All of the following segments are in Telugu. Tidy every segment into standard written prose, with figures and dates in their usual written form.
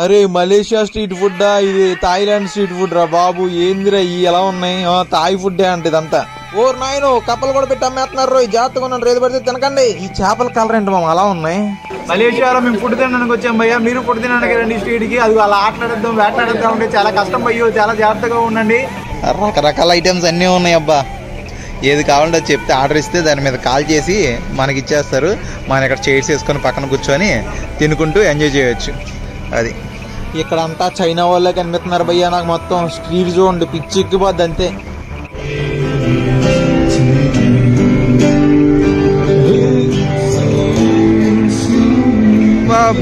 అరే మలేషియా స్ట్రీట్ ఫుడ్ ఇది థాయిలాండ్ స్ట్రీట్ ఫుడ్ రా బాబు, ఏందిరా ఈ ఎలా ఉన్నాయి? థాయ్ ఫుడ్డే అంటే ఇదంతా. ఓర్ నాయను కప్పలు కూడా పెట్టి అమ్మేస్తున్నారు, జాగ్రత్తగా ఉన్నాను, రేదు పడితే తినకండి. ఈ చేపల కలర్ ఏంటి మామ అలా ఉన్నాయి? మలేషియాలో మేము ఫుడ్ తినడానికి వచ్చాం భయ్యా, మీరు ఫుడ్ తినడానికి రండి స్ట్రీట్ కి. అది అలా ఆటలాడేద్దాం వేటలాడేద్దాం అంటే చాలా కష్టం అయ్యో, చాలా జాగ్రత్తగా ఉండండి. రకరకాల ఐటమ్స్ అన్నీ ఉన్నాయి అబ్బా, ఏది కావాలంటే అది చెప్తే ఆర్డర్ ఇస్తే దాని మీద కాల్ చేసి మనకి ఇచ్చేస్తారు. మనం ఇక్కడ చైర్స్ వేసుకొని పక్కన కూర్చొని తినుకుంటూ ఎంజాయ్ చేయొచ్చు. అది ఇక్కడ అంతా చైనా వాళ్ళే కనిపిస్తున్నారు భయ్యా నాకు. మొత్తం స్ట్రీట్ చూడండి పిచ్చి ఎక్కిపోద్ది అంతే.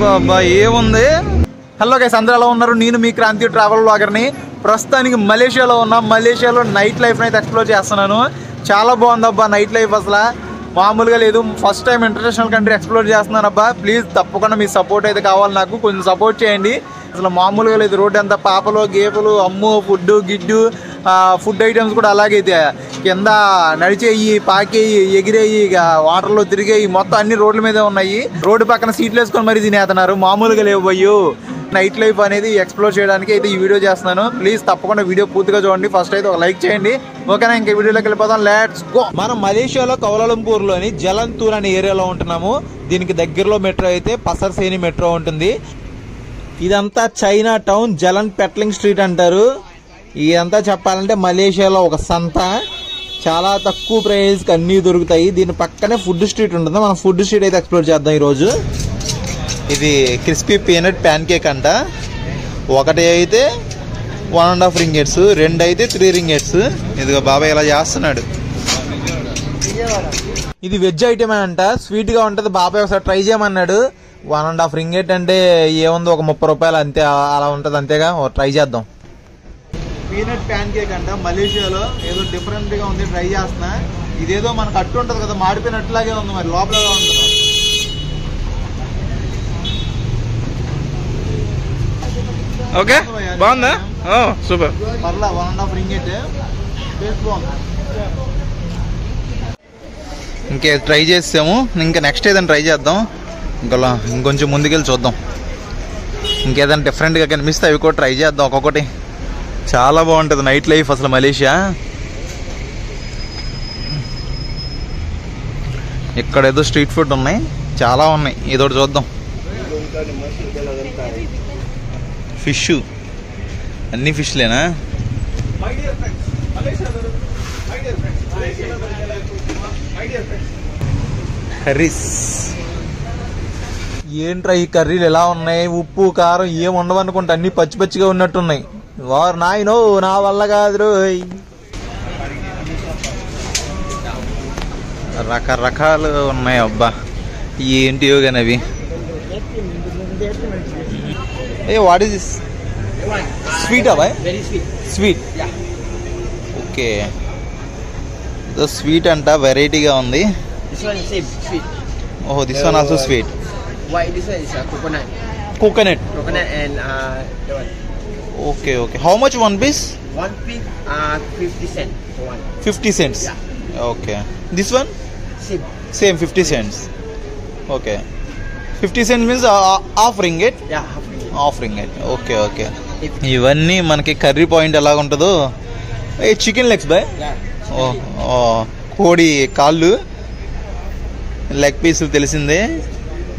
బాబా ఏముంది. హలో గైస్, అందరూ ఎలా ఉన్నారు? నేను మీ క్రాంతి ట్రావెల్ బ్లాగర్ని. ప్రస్తుతానికి మలేషియాలో ఉన్నాం. మలేషియాలో నైట్ లైఫ్ని అయితే ఎక్స్ప్లోర్ చేస్తున్నాను. చాలా బాగుంది అబ్బా నైట్ లైఫ్, అసలు మామూలుగా లేదు. First time international country explore చేస్తున్నాను అబ్బా. ప్లీజ్ తప్పకుండా మీ సపోర్ట్ అయితే కావాలి నాకు, కొంచెం సపోర్ట్ చేయండి. అసలు మామూలుగా లేదు, రోడ్డు అంతా పాపలు గేపలు అమ్ము ఫుడ్ గిడ్డు ఫుడ్ ఐటమ్స్ కూడా అలాగైతే కింద నడిచేయి పాకేయి ఎగిరేయి వాటర్లో తిరిగేయి మొత్తం అన్ని రోడ్ల మీదే ఉన్నాయి. రోడ్డు పక్కన సీట్లు వేసుకొని మరీ తినేస్తున్నారు, మామూలుగా లేవు అయ్యో. నైట్ లైఫ్ అనేది ఎక్స్ప్లోర్ చేయడానికి అయితే ఈ వీడియో చేస్తున్నాను. ప్లీజ్ తప్పకుండా వీడియో పూర్తిగా చూడండి. ఫస్ట్ అయితే ఒక లైక్ చేయండి, ఓకేనా? ఇంకా వీడియోలోకి వెళ్ళిపోతాం, లెట్స్ గో. మనం మలేషియాలో కౌలాలంపూర్లోని జలంతూర్ అనే ఏరియాలో ఉంటున్నాము. దీనికి దగ్గరలో మెట్రో అయితే పసర్సేని మెట్రో ఉంటుంది. ఇదంతా చైనా టౌన్, జలన్ పెట్లింగ్ స్ట్రీట్ అంటారు. ఇదంతా చెప్పాలంటే మలేషియాలో ఒక సంత, చాలా తక్కువ ప్రైస్కి అన్నీ దొరుకుతాయి. దీని పక్కనే ఫుడ్ స్ట్రీట్ ఉంటుంది. మనం ఫుడ్ స్ట్రీట్ అయితే ఎక్స్ప్లోర్ చేద్దాం ఈరోజు. ఇది క్రిస్పీ పీనట్ ప్యాన్ కేక్ అంట. ఒకటి అయితే 1.5 రింగెట్స్, 2 అయితే 3 రింగెట్స్. ఇదిగో బాబాయ్ ఇలా చేస్తున్నాడు. ఇది వెజ్ ఐటమే అంట, స్వీట్గా ఉంటుంది. బాబాయ్ ఒకసారి ట్రై చేయమన్నాడు. 1.5 రింగెట్ అంటే ఏముంది, ఒక 30 రూపాయలు అంతే, అలా ఉంటుంది అంతేగా. ట్రై చేద్దాం. పీనట్ ప్యాన్ కేక్ అంట, మలేషియాలో ఏదో డిఫరెంట్గా ఉంది, ట్రై చేస్తున్నా. ఇదేదో మనకు అట్టు ఉంటుంది కదా, మాడిపోయినట్లాగే ఉంది, మరి లోపల ఉంటుంది. ఓకే బాగుందా? సూపర్. పర్లా 1.5 రింగెట్, టేస్ట్ బాగుంది. ఇంకే ట్రై చేసాము, ఇంకా నెక్స్ట్ ఏదైనా ట్రై చేద్దాం. ఇంకొంచెం ముందుకెళ్ళి చూద్దాం, ఇంకేదైనా డిఫరెంట్గా కనిపిస్తే అవి కూడా ట్రై చేద్దాం ఒక్కొక్కటి. చాలా బాగుంటుంది నైట్ లైఫ్ అసలు మలేషియా. ఇక్కడ ఏదో స్ట్రీట్ ఫుడ్ ఉన్నాయి, చాలా ఉన్నాయి. ఏదోటి చూద్దాం. ఫిష్, అన్ని ఫిష్లేనా? కర్రీస్ ఏంట్రా ఈ కర్రీలు ఎలా ఉన్నాయి? ఉప్పు కారం ఏం ఉండవనుకుంటా, అన్ని పచ్చి పచ్చిగా ఉన్నట్టున్నాయి. వారు నాయనో నా వల్ల కాదు. రకరకాలు ఉన్నాయి అబ్బా, ఏంటియో కానీ అవి. ఏ వాట్ ఈస్ దిస్? స్వీట్ అబ్బాయ్? Sweet, okay. స్వీట్ అంట, వెరైటీగా ఉంది. ఓహో, this one also sweet. This one is coconut. Coconut. Coconut and the one. Okay, okay. How much one piece? One piece 50 cents for one. 50 cents. Yeah. Okay. This one? Same 50 cents. Okay. 50 cents means half ringgit? Yeah, half ringgit. Half ringgit. Okay, okay. ఇవన్నీ మనకి కర్రీ పాయింట్ ఎలాగ ఉంటుందో. ఏ చికెన్ లెగ్స్ బాయ్? కోడి కాళ్ళు, లెగ్ పీసులు తెలిసిందే.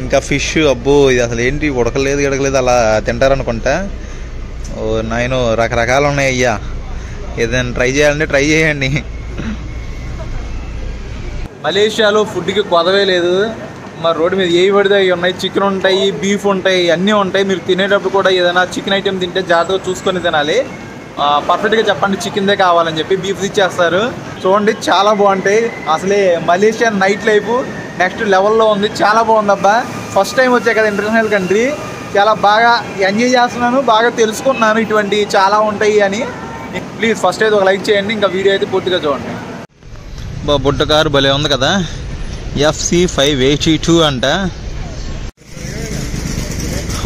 ఇంకా ఫిష్, అబ్బో ఇది అసలు ఏంటి, ఉడకలేదు గడకలేదు అలా తింటారనుకుంటా. ఓ నాయను రకరకాలు ఉన్నాయి అయ్యా. ఏదైనా ట్రై చేయాలంటే ట్రై చేయండి. మలేషియాలో ఫుడ్కి కొదవే లేదు. మరి రోడ్డు మీద ఏవి పడితే అవి ఉన్నాయి. చికెన్ ఉంటాయి, బీఫ్ ఉంటాయి, అన్నీ ఉంటాయి. మీరు తినేటప్పుడు కూడా ఏదైనా చికెన్ ఐటెం తింటే జాగ్రత్తగా చూసుకొని తినాలి. పర్ఫెక్ట్గా చెప్పండి చికెన్దే కావాలని చెప్పి బీఫ్ ఇచ్చేస్తారు. చూడండి చాలా బాగుంటాయి. అసలే మలేషియా నైట్ లైఫ్ నెక్స్ట్ లెవెల్లో ఉంది, చాలా బాగుంది అబ్బా. ఫస్ట్ టైం వచ్చాయి కదా ఇంటర్నేషనల్ కంట్రీ, చాలా బాగా ఎంజాయ్ చేస్తున్నాను, బాగా తెలుసుకున్నాను ఇటువంటి చాలా ఉంటాయి అని. ప్లీజ్ ఫస్ట్ అయితే ఒక లైక్ చేయండి, ఇంకా వీడియో అయితే పూర్తిగా చూడండి. బుట్ట కారు భలే ఉంది కదా, FC582 అంట.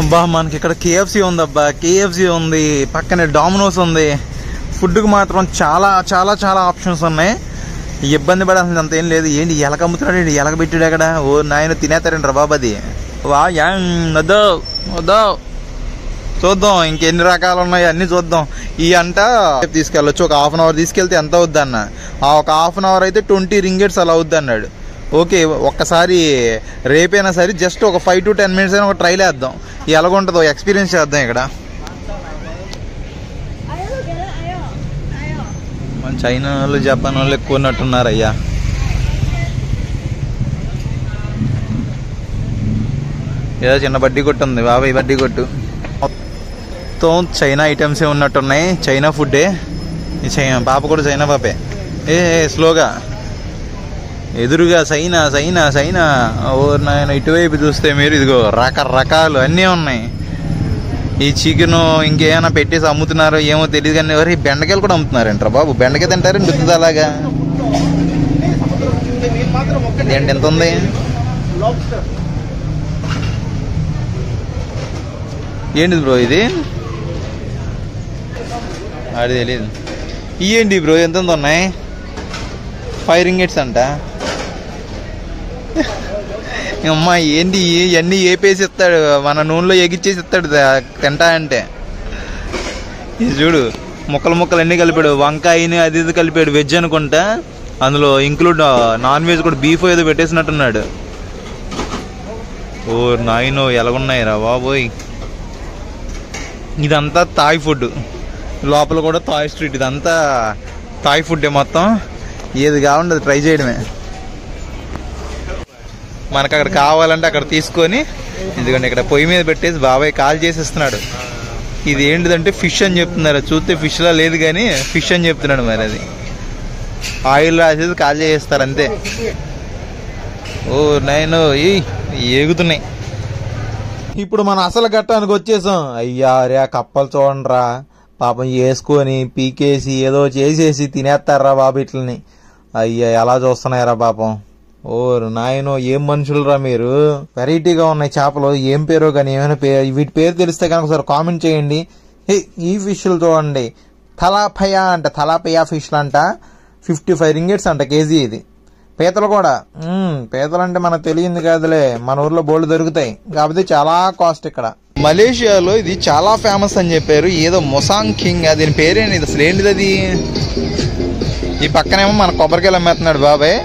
అబ్బా మనకి ఇక్కడ KFC ఉంది అబ్బా, KFC ఉంది, పక్కనే డామినోస్ ఉంది. ఫుడ్కి మాత్రం చాలా చాలా చాలా ఆప్షన్స్ ఉన్నాయి. ఇబ్బంది పడాల్సింది అంత ఏం లేదు. ఏంటి ఎలక అమ్ముతున్నాడు, ఏంటి ఎలక పెట్టాడు అక్కడ. ఓ నాయన తినేస్తారండి రా బాబు అది. వా వద్దో వద్దో చూద్దాం ఇంకెన్ని రకాలు ఉన్నాయి అన్నీ చూద్దాం. ఈ అంట తీసుకెళ్ళొచ్చు, ఒక హాఫ్ అన్ అవర్ తీసుకెళ్తే ఎంత అవుద్ది అన్న. ఆ ఒక హాఫ్ అన్ అవర్ అయితే 20 ringgits అలా అవుద్ది అన్నాడు. ఓకే, ఒక్కసారి రేపైనా సరే జస్ట్ ఒక 5 to 10 minutes అయినా ఒక ట్రైల్ వేద్దాం, ఎలాగుంటుందో ఎక్స్పీరియన్స్ చేద్దాం. ఇక్కడ మన చైనా వాళ్ళు జపాన్ వాళ్ళు ఎక్కువ ఉన్నట్టున్నారు అయ్యా. ఏదో చిన్న బడ్డీ కొట్టు ఉంది బాబాయ్, బడ్డీ కొట్టు. మొత్తం చైనా ఐటమ్సే ఉన్నట్టున్నాయి, చైనా ఫుడ్డే. చైనా పాప కూడా చైనా పాపే. స్లోగా ఎదురుగా చైనా చైనా చైనా. ఓ నాయన ఇటువైపు చూస్తే మీరు ఇదిగో రకరకాలు అన్నీ ఉన్నాయి. ఈ చికెను ఇంకేమైనా పెట్టేసి అమ్ముతున్నారో ఏమో తెలియదు కానీ ఎవరు బెండకాయలు కూడా అమ్ముతున్నారంటారా బాబు? బెండకాయ తింటారు దుద్దు అలాగా. ఏంటి ఎంత ఉంది? ఏంటిది బ్రో ఇది? అది తెలియదు. ఇవేంటి బ్రో ఎంత ఉన్నాయి? 5 ringgits అంట. అమ్మా ఏంటి ఇవన్నీ ఏపేసి ఇస్తాడు, మన నూనెలో ఎగిచ్చేసి ఇస్తాడు తింటా అంటే. ఇది చూడు ముక్కలు ముక్కలు అన్నీ కలిపాడు, వంకాయని అది ఇది కలిపాడు. వెజ్ అనుకుంటా, అందులో ఇంక్లూడ్ నాన్ వెజ్ కూడా, బీఫ్ ఏదో పెట్టేసినట్టున్నాడు. ఓ నాయనో ఎలాగున్నాయిరా బాబోయ్. ఇదంతా థాయ్ ఫుడ్, లోపల కూడా థాయ్ స్ట్రీట్. ఇదంతా థాయ్ ఫుడ్డే మొత్తం. ఏది కావాలంటే ట్రై చేయడమే. మనకు అక్కడ కావాలంటే అక్కడ తీసుకొని, ఎందుకంటే ఇక్కడ పొయ్యి మీద పెట్టేసి బాబాయ్ కాల్ చేసేస్తున్నాడు. ఇది ఏంటిదంటే ఫిష్ అని చెప్తున్నారు, చూస్తే ఫిష్లా లేదు కానీ ఫిష్ అని చెప్తున్నాడు. మరి అది ఆయిల్ రాసేసి కాల్ చేసేస్తారు అంతే. ఓ నైను ఏగుతున్నాయి. ఇప్పుడు మన అసలు ఘట్టానికి వచ్చేసాం. అయ్యా రే కప్పలు చూడండిరా పాపం, వేసుకొని పీకేసి ఏదో చేసేసి తినేస్తారా బాబు ఇట్లని. అయ్యా ఎలా చూస్తున్నాయిరా పాపం. ఓ నాయనో ఏం మనుషులరా మీరు. వెరైటీగా ఉన్నాయి చేపలు, ఏం పేరో కానీ ఏమైనా వీటి పేరు తెలిస్తే కనుక ఒకసారి కామెంట్ చేయండి. ఈ ఫిష్లు చూడండి, తలాపయా అంట, తలాపయా ఫిష్లు అంట. 55 ringgits అంట కేజీ. ఇది పీతలు కూడా. పీతలు అంటే మనకు తెలియంది కాదులే, మన ఊర్లో బోల్డ్ దొరుకుతాయి, కాకపోతే చాలా కాస్ట్ ఇక్కడ. మలేషియాలో ఇది చాలా ఫేమస్ అని చెప్పారు, ఏదో మొసాంగ్ కింగ్. దీని పేరేంటి అసలు, ఏంటిది అది? ఈ పక్కనేమో మన కొబ్బరికాయలు అమ్మేస్తున్నాడు బాబాయ్.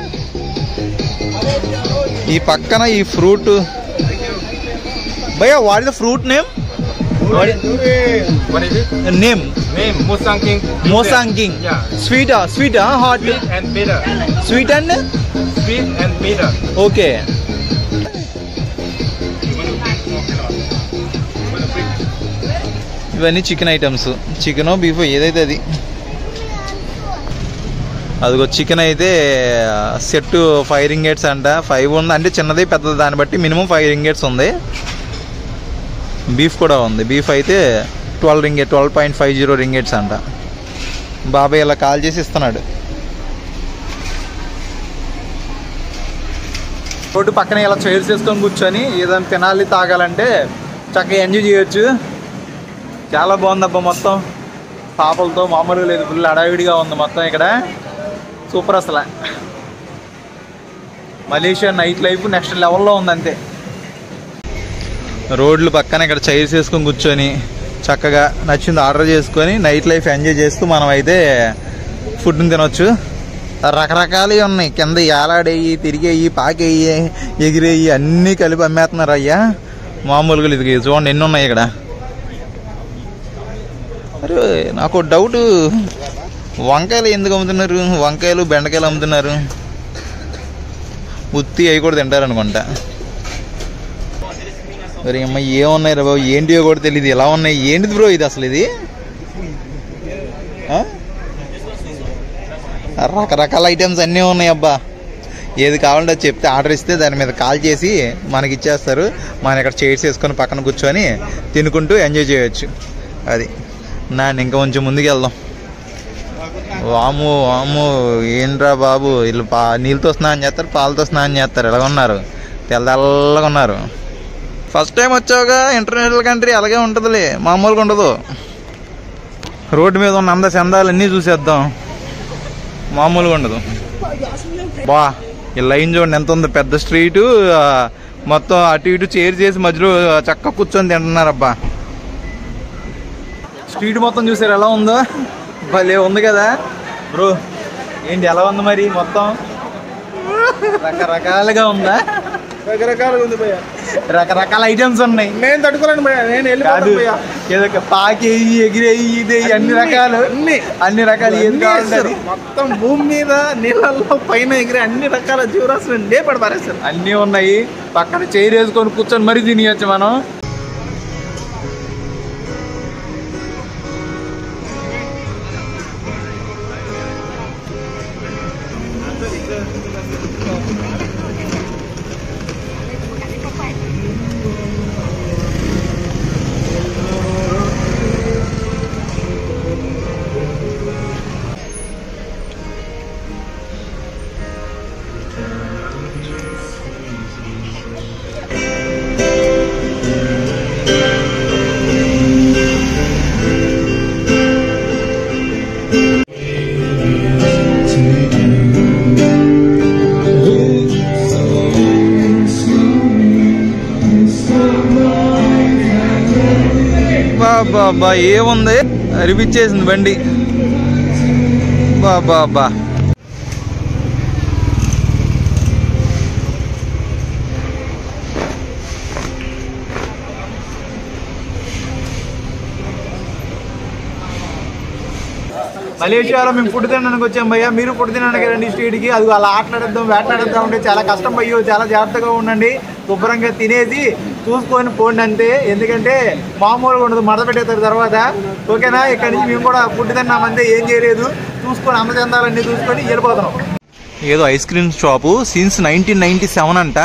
ఈ పక్కన ఈ ఫ్రూట్ భయ్యా, what is the fruit name? Name Musang King. Musang King. Yeah. Sweet, hot. Sweet and bitter. Sweet and bitter. Okay. ఇవన్నీ చికెన్ ఐటమ్స్, చికెన్ బీఫ్ ఏదైతే అది. అదిగో చికెన్ అయితే సెట్ 5 ringgits అంట. 5 ఉంది అంటే చిన్నది పెద్దది, దాన్ని బట్టి మినిమం 5 ringgits ఉంది. బీఫ్ కూడా ఉంది, బీఫ్ అయితే 12.50 ringgits అంట. బాబాయ్ ఇలా కాల్ చేసి ఇస్తున్నాడు. రోడ్డు పక్కన ఇలా చైర్స్ వేసుకొని కూర్చొని ఏదైనా తినాలి తాగాలంటే చక్కగా ఎంజాయ్ చేయొచ్చు. చాలా బాగుందబ్బా మొత్తం, పాపలతో మామూలుగా లేదు, ఫుల్ హడావిడిగా ఉంది మొత్తం ఇక్కడ. సూపర్ అసలు. మలేషియా నైట్ లైఫ్ నెక్స్ట్ లెవెల్లో ఉంది అంతే. రోడ్లు పక్కన ఇక్కడ చైర్స్ వేసుకొని కూర్చొని చక్కగా నచ్చింది ఆర్డర్ చేసుకొని నైట్ లైఫ్ ఎంజాయ్ చేస్తూ మనం అయితే ఫుడ్ని తినొచ్చు. రకరకాలు ఉన్నాయి, కింద ఏలాడేయి, తిరిగేయి, పాకేయి, ఎగిరేయి అన్నీ కలిపి అమ్మేస్తున్నారు అయ్యా. మామూలుగా ఇది చూడండి ఎన్ని ఉన్నాయి ఇక్కడ. అరే నాకు డౌట్, వంకాయలు ఎందుకు అమ్ముతున్నారు? వంకాయలు బెండకాయలు అమ్ముతున్నారు, ఉత్తి అవి కూడా తింటారనుకుంటా. మరి అమ్మ ఏమున్నాయి రా బాబు, ఏంటివో కూడా తెలియదు, ఎలా ఉన్నాయి. ఏంటిది బ్రో ఇది అసలు? ఇది రకరకాల ఐటమ్స్ అన్నీ ఉన్నాయి అబ్బా. ఏది కావాలంటే అది చెప్తే ఆర్డర్ ఇస్తే దాని మీద కాల్ చేసి మనకి ఇచ్చేస్తారు. మనం ఇక్కడ చైర్స్ వేసుకొని పక్కన కూర్చొని తినుకుంటూ ఎంజాయ్ చేయొచ్చు. అది ఇంకా కొంచెం ముందుకు వెళ్దాం. వాము వాము ఏంట్రా బాబు, వీళ్ళు నీళ్ళతో స్నానం చేస్తారు, పాలతో స్నానం చేస్తారు. ఎలా ఉన్నారు, తెల్లగా ఉన్నారు. ఫస్ట్ టైం వచ్చావుగా ఇంటర్నేషనల్ కంట్రీ, అలాగే ఉంటుందిలే, మామూలుగా ఉండదు. రోడ్డు మీద ఉన్న అంద చందాలన్నీ చూసేద్దాం, మామూలుగా ఉండదు. బా ఈ లైన్ చూడండి ఎంత ఉంది, పెద్ద స్ట్రీటు మొత్తం. అటు ఇటు చైర్ చేసి మధ్యలో చక్కగా కూర్చొని తింటున్నారబ్బా. స్ట్రీట్ మొత్తం చూసారు ఎలా ఉందో, భలే ఉంది కదా బ్రో. ఏంటి ఎలా ఉంది మరి మొత్తం? రకరకాలుగా ఉందా? రకరకాలుగా ఉంది భయ్యా, రకరకాల ఐటమ్స్ ఉన్నాయి. నేను తట్టుకోలేను భయ్యా, నేను కాదు వెళ్ళిపోతాను భయ్యా. ఏదో పాకేయి ఎగిరేయి ఇదేయి అన్ని రకాలు అన్ని రకాలు ఏది కావాలంటే అది. మొత్తం భూమి మీద నీళ్ళల్లో పైన ఎగిరే అన్ని రకాల జీవరాశులు పడపారేస్తారు. అన్నీ ఉన్నాయి. పక్కన చైర్ వేసుకొని కూర్చొని మరీ తినేయచ్చు మనం. బాబా ఏముంది, అరిపించేసింది బండి. బాబా మలేషియాలో మేము ఫుడ్ తినడానికి వచ్చాం భయ్యా. మీరు ఫుడ్ తినడానికి రండి స్ట్రీట్కి. అది అలా ఆటలాడేద్దాం వేటలాడేద్దాం అంటే చాలా కష్టం భయ్యో. చాలా జాగ్రత్తగా ఉండండి, శుభ్రంగా తినేసి చూసుకొని పోండి అంతే. ఎందుకంటే మామూలుగా ఉండదు, మడత పెట్టేస్తారు తర్వాత. ఓకేనా? ఇక్కడి నుంచి మేము కూడా ఫుడ్ తిన్నామంటే ఏం చేయలేదు, చూసుకొని అందచందాలన్నీ చూసుకొని వెళ్ళిపోతున్నాం. ఏదో ఐస్ క్రీమ్ షాపు సిన్స్ 1997 అంట.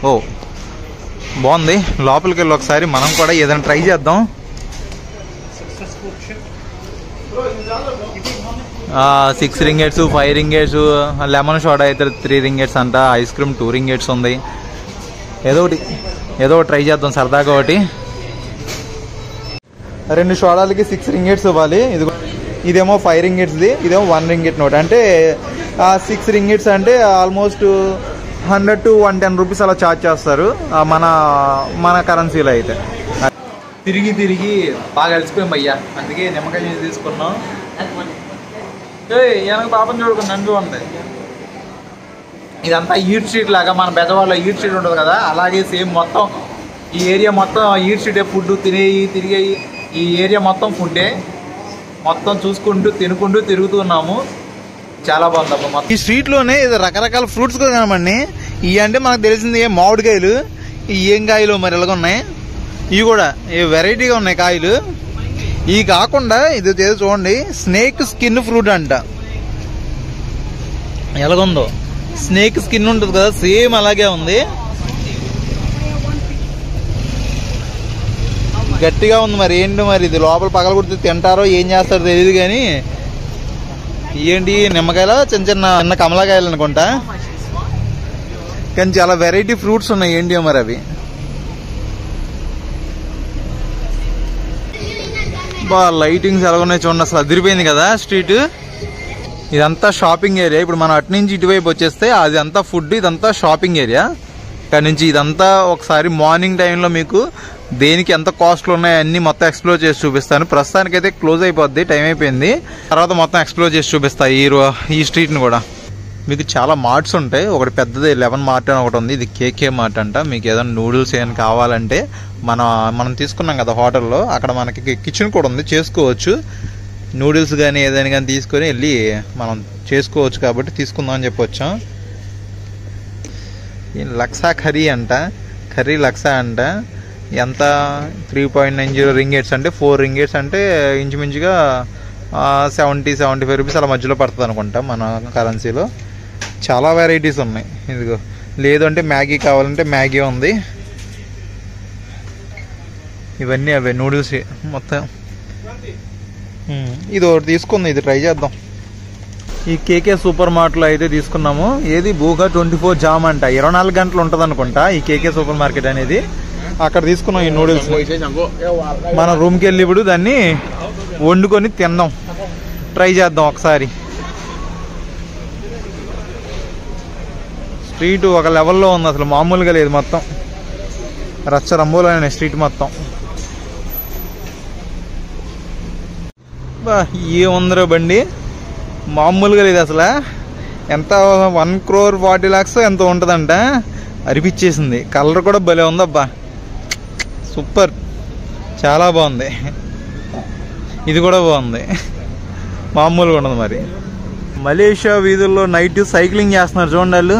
ఓ బాగుంది. లోపలికి వెళ్ళి ఒకసారి మనం కూడా ఏదైనా ట్రై చేద్దాం. 6 రింగెట్స్ 5 రింగెట్స్, లెమన్ సోడా అయితే 3 రింగెట్స్ అంట, ఐస్ క్రీమ్ 2 రింగెట్స్ ఉంది. ఏదో ఒకటి ట్రై చేద్దాం సరదాగా. ఒకటి 2 సోడాలకి 6 రింగెట్స్ ఇవ్వాలి. ఇదేమో 5 రింగెట్స్ది, ఇదేమో 1 రింగెట్ నోట్. అంటే 6 రింగెట్స్ అంటే ఆల్మోస్ట్ 100 to 110 రూపీస్ అలా ఛార్జ్ చేస్తారు మన కరెన్సీలో అయితే. తిరిగి బాగా అలసిపోయాం భయ్యా, అందుకే నిమ్మకాయ జ్యూస్ తీసుకున్నాం. వెనక పాపం చూడుకుని నన్ను ఉంటాయి. ఇదంతా ఈట్ స్ట్రీట్ లాగా, మన బెజవాడలో ఈట్ స్ట్రీట్ ఉంటుంది కదా, అలాగే సేమ్ మొత్తం ఈ ఏరియా మొత్తం ఈట్ స్ట్రీటే. ఫుడ్ తిరిగేయి ఈ ఏరియా మొత్తం ఫుడ్డే. మొత్తం చూసుకుంటూ తినుకుంటూ తిరుగుతున్నాము. చాలా బాగుంది అబ్బా మొత్తం. ఈ స్ట్రీట్లోనే ఇది రకరకాల ఫ్రూట్స్ కూడా కనమండి. ఇవి అంటే మనకు తెలిసింది మామిడికాయలు. ఏం కాయలు మరి ఇలాగ ఉన్నాయి, ఇవి కూడా వెరైటీగా ఉన్నాయి కాయలు. ఇవి కాకుండా ఇది చూడండి, స్నేక్ స్కిన్ ఫ్రూట్ అంట. ఎలాగుందో, స్నేక్ స్కిన్ ఉంటుంది కదా, సేమ్ అలాగే ఉంది. గట్టిగా ఉంది. మరి ఏంటి మరి ఇది లోపల పగల కొడితే తింటారో ఏం చేస్తారో తెలియదు. కానీ ఏంటి నిమ్మకాయలు చిన్న కమలాకాయలు అనుకుంటా. కానీ చాలా వెరైటీ ఫ్రూట్స్ ఉన్నాయి. ఏంటి మరి అవి లైటింగ్స్ ఎలాగున్నాయి చూడండి. అసలు అదిరిపోయింది కదా స్ట్రీట్. ఇదంతా షాపింగ్ ఏరియా. ఇప్పుడు మనం అటు నుంచి ఇటువైపు వచ్చేస్తే అది అంతా ఫుడ్, ఇదంతా షాపింగ్ ఏరియా. ఇక్కడ నుంచి ఇదంతా ఒకసారి మార్నింగ్ టైంలో మీకు దేనికి ఎంత కాస్ట్లు ఉన్నాయో అన్నీ మొత్తం ఎక్స్ప్లోర్ చేసి చూపిస్తాను. ప్రస్తుతానికైతే క్లోజ్ అయిపోద్ది, టైం అయిపోయింది. తర్వాత మొత్తం ఎక్స్ప్లోర్ చేసి చూపిస్తాను ఈ స్ట్రీట్ని కూడా. మీకు చాలా మార్ట్స్ ఉంటాయి. ఒకటి పెద్దది 11 మార్ట్ అని ఒకటి ఉంది, ఇది కేకే మార్ట్ అంట. మీకు ఏదైనా నూడిల్స్ ఏమైనా కావాలంటే మనం తీసుకున్నాం కదా హోటల్లో, అక్కడ మనకి కిచెన్ కూడా ఉంది, చేసుకోవచ్చు. నూడిల్స్ కానీ ఏదైనా కానీ తీసుకొని వెళ్ళి మనం చేసుకోవచ్చు. కాబట్టి తీసుకుందాం అని చెప్పొచ్చాం. లక్సా కర్రీ లక్సా అంట. ఎంత 3.90 రింగేట్స్ అంటే 4 రింగేట్స్ అంటే ఇంచుమించుగా 70-75 రూపీస్ అలా మధ్యలో పడుతుంది అనుకుంటా మన కరెన్సీలో. చాలా వెరైటీస్ ఉన్నాయి. ఇదిగో లేదు అంటే మ్యాగీ కావాలంటే మ్యాగీ ఉంది. ఇవన్నీ అవే నూడిల్స్ మొత్తం. ఇది ఒకటి తీసుకుంది, ఇది ట్రై చేద్దాం. ఈ కేకే సూపర్ మార్ట్లో అయితే తీసుకున్నాము. ఏది బూగా 24 జామ్ అంట, 24 గంటలు ఉంటుంది అనుకుంటా ఈ కేకే సూపర్ మార్కెట్ అనేది. అక్కడ తీసుకున్నాం ఈ నూడిల్స్. మన రూమ్కి వెళ్ళి ఇప్పుడు దాన్ని వండుకొని తిందాం, ట్రై చేద్దాం ఒకసారి. స్ట్రీట్ ఒక లెవెల్లో ఉంది, అసలు మామూలుగా లేదు. మొత్తం రచ్చ రంబోలోనే స్ట్రీట్ మొత్తం. ఏముందరో బండి మామూలుగా లేదు అసలు. ఎంత 1 crore 40 lakhs ఎంత ఉంటుందంట. అరిపించేసింది. కలర్ కూడా భలే ఉందబ్బా, సూపర్, చాలా బాగుంది. ఇది కూడా బాగుంది, మామూలుగా ఉండదు. మరి మలేషియా వీధుల్లో నైట్ సైక్లింగ్ చేస్తున్నారు చూడండి వాళ్ళు.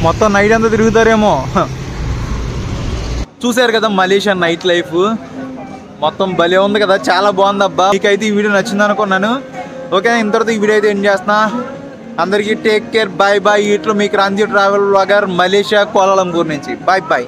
మొత్తం నైట్ అంతా తిరుగుతారేమో. చూసారు కదా మలేషియా నైట్ లైఫ్, మొత్తం భలే ఉంది కదా, చాలా బాగుంది అబ్బా. మీకైతే ఈ వీడియో నచ్చింది అనుకున్నాను. ఓకే, ఇంతవరకు ఈ వీడియో అయితే ఎండ్ చేస్తున్నా. అందరికీ టేక్ కేర్, బాయ్ బాయ్. ఇట్లో మీ క్రాంతి ట్రావెల్ వ్లాగర్ మలేషియా కోలాలంపూర్ నుంచి. Bye bye.